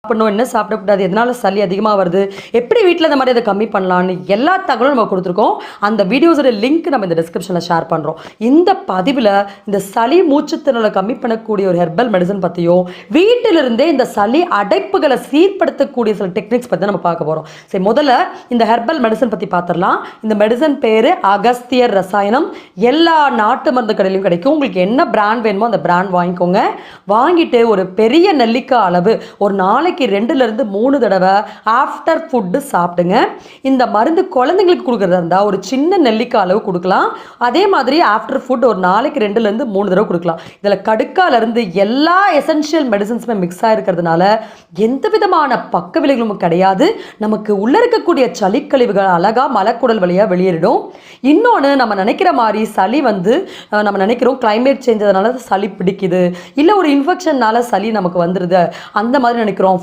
சாப்பிடணும், என்ன சாப்பிடக்கூடாது, எதனால சளி அதிகமாக வருது, எப்படி வீட்டில் இந்த மாதிரி அதை கம்மி பண்ணலான்னு எல்லா தகவலும் நம்ம கொடுத்துருக்கோம். அந்த வீடியோஸோட லிங்க் நம்ம இந்த டிஸ்கிரிப்ஷனில் ஷேர் பண்ணுறோம். இந்த பதிவில் இந்த சளி மூச்சுத்திணறலை கம்மி பண்ணக்கூடிய ஒரு ஹெர்பல் மெடிசன் பற்றியும் வீட்டிலிருந்தே இந்த சளி அடைப்புகளை சீர்படுத்தக்கூடிய சில டெக்னிக்ஸ் பற்றி நம்ம பார்க்க போகிறோம். சரி, முதல்ல இந்த ஹெர்பல் மெடிசன் பற்றி பார்த்துடலாம். இந்த மெடிசன் பேர் அகஸ்தியர் ரசாயனம். எல்லா நாட்டு மருந்து கடையிலையும் கிடைக்கும். உங்களுக்கு என்ன பிராண்ட் வேணுமோ அந்த பிராண்ட் வாங்கிக்கோங்க. வாங்கிட்டு ஒரு பெரிய நெல்லிக்காய் அளவு ஒரு நாளைக்கு 2-3 தடவை ஆஃப்டர் ஃபுட்டு சாப்பிடுங்க. இந்த மருந்து குழந்தைங்களுக்கு கொடுக்குறதா இருந்தால் ஒரு சின்ன நெல்லிக்காய் அளவு கொடுக்கலாம். அதே மாதிரி ஆஃப்டர் ஃபுட் ஒரு நாளைக்கு 2-3 தடவை கொடுக்கலாம். இதில் கடுக்காலேருந்து எல்லா எசென்ஷியல் மெடிசன்ஸுமே மிக்ஸ் ஆகிருக்கிறதுனால எந்த விதமான பக்க விளைவுகளும் கிடையாது. நமக்கு உள்ளே இருக்கக்கூடிய சளிக்கழிவுகள் அழகாக மலக்குடல் வழியாக வெளியேறிடும். இன்னொன்று, நம்ம நினைக்கிற மாதிரி சளி நம்ம நினைக்கிறோம் கிளைமேட் சேஞ்ச் அதனால சளி பிடிக்குது, இல்லை ஒரு இன்ஃபெக்ஷன்னால சளி நமக்கு வந்துடுது, அந்த மாதிரி நினைக்கிறோம்.